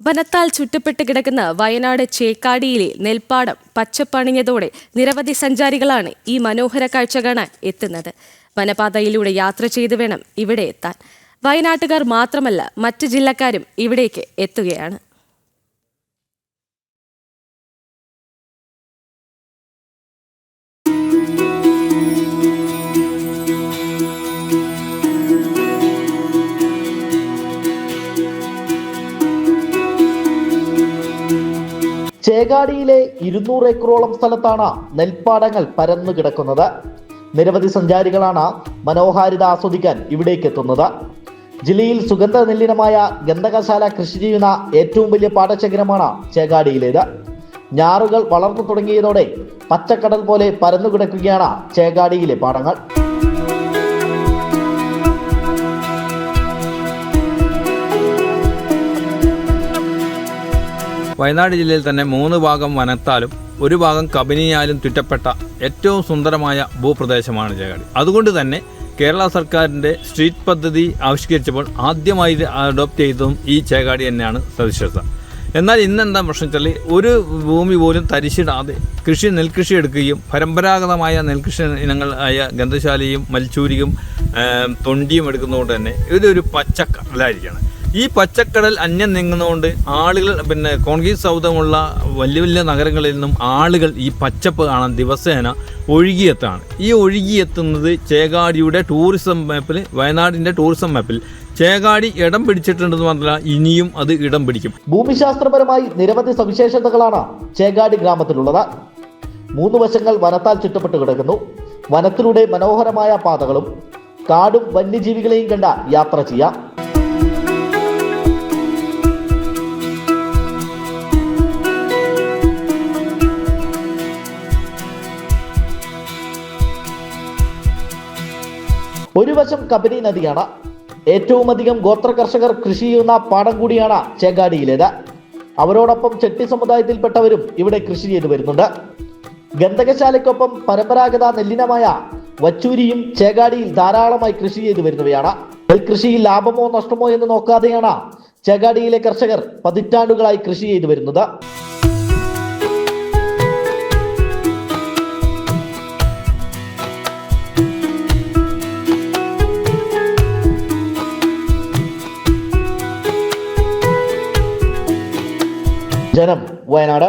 വനത്താൽ ചുറ്റപ്പെട്ട് കിടക്കുന്ന വയനാട് ചേക്കാടിയിലെ നെൽപ്പാടം പച്ചപ്പണിഞ്ഞതോടെ നിരവധി സഞ്ചാരികളാണ് ഈ മനോഹര കാഴ്ച കാണാൻ എത്തുന്നത്. വനപാതയിലൂടെ യാത്ര ചെയ്തു വേണം ഇവിടെ എത്താൻ. വയനാട്ടുകാർ മാത്രമല്ല, മറ്റ് ജില്ലക്കാരും ഇവിടേക്ക് എത്തുകയാണ്. ചേകാടിയിലെ 200 ഏക്കറോളം സ്ഥലത്താണ് നെൽപ്പാടങ്ങൾ പരന്നു കിടക്കുന്നത്. നിരവധി സഞ്ചാരികളാണ് മനോഹാരിത ആസ്വദിക്കാൻ ഇവിടേക്ക് എത്തുന്നത്. ജില്ലയിൽ സുഗന്ധ നെല്ലിനമായ ഗന്ധകശാല കൃഷി ചെയ്യുന്ന ഏറ്റവും വലിയ പാടശേഖരമാണ് ചേകാടിയിലേത്. ഞാറുകൾ വളർന്നു തുടങ്ങിയതോടെ പച്ചക്കടൽ പോലെ പരന്നു കിടക്കുകയാണ് ചേകാടിയിലെ പാടങ്ങൾ. വയനാട് ജില്ലയിൽ തന്നെ 3 ഭാഗം വനത്താലും 1 ഭാഗം കബനിയാലും ചുറ്റപ്പെട്ട ഏറ്റവും സുന്ദരമായ ഭൂപ്രദേശമാണ് ചേകാടി. അതുകൊണ്ട് തന്നെ കേരള സർക്കാരിൻ്റെ സ്ട്രീറ്റ് പദ്ധതി ആവിഷ്കരിച്ചപ്പോൾ ആദ്യമായി അഡോപ്റ്റ് ചെയ്തതും ഈ ചേകാടി തന്നെയാണ് സവിശേഷത. എന്നാൽ ഇന്നെന്താ പ്രശ്നം വെച്ചാൽ ഒരു ഭൂമി പോലും തരിശിടാതെ നെൽകൃഷി എടുക്കുകയും പരമ്പരാഗതമായ നെൽകൃഷി ഇനങ്ങളായ ഗന്ധശാലയും മൽച്ചൂരിയും തൊണ്ടിയും എടുക്കുന്നതുകൊണ്ട് തന്നെ ഇതൊരു പച്ചക്കടലായിരിക്കുകയാണ്. ഈ പച്ചക്കടൽ അന്യം നീങ്ങുന്നതുകൊണ്ട് ആളുകൾ കോൺക്രീറ്റ് സൗധമുള്ള വലിയ വലിയ നഗരങ്ങളിൽ നിന്നും ആളുകൾ ഈ പച്ചപ്പ് കാണാൻ ദിവസേന ഒഴുകിയെത്താണ്. ഈ ഒഴുകിയെത്തുന്നത് ചേകാടിയുടെ ടൂറിസം മാപ്പിൽ, വയനാടിൻ്റെ ടൂറിസം മാപ്പിൽ ചേകാടി ഇടം പിടിച്ചിട്ടുണ്ടെന്ന് മാത്രമല്ല, ഇനിയും അത് ഇടം പിടിക്കും. ഭൂമിശാസ്ത്രപരമായി നിരവധി സവിശേഷതകളാണ് ചേകാടി ഗ്രാമത്തിലുള്ളത്. 3 വശങ്ങൾ വനത്താൽ ചുറ്റപ്പെട്ട് കിടക്കുന്നു. വനത്തിലൂടെ മനോഹരമായ പാതകളും കാടും വന്യജീവികളെയും കണ്ട യാത്ര ചെയ്യാം. ഒരു വശം കബനി നദിയാണ്. ഏറ്റവും അധികം ഗോത്ര കർഷകർ കൃഷി ചെയ്യുന്ന പാടം കൂടിയാണ് ചേകാടിയിലേത്. അവരോടൊപ്പം ചെട്ടി സമുദായത്തിൽപ്പെട്ടവരും ഇവിടെ കൃഷി ചെയ്തു വരുന്നുണ്ട്. ഗന്ധകശാലയ്ക്കൊപ്പം പരമ്പരാഗത നെല്ലിനമായ വച്ചൂരിയും ചേകാടിയിൽ ധാരാളമായി കൃഷി ചെയ്തു വരുന്നവയാണ്. നെൽകൃഷിയിൽ ലാഭമോ നഷ്ടമോ എന്ന് നോക്കാതെയാണ് ചേകാടിയിലെ കർഷകർ പതിറ്റാണ്ടുകളായി കൃഷി ചെയ്തു വരുന്നത്. ജനം, വയനാട്.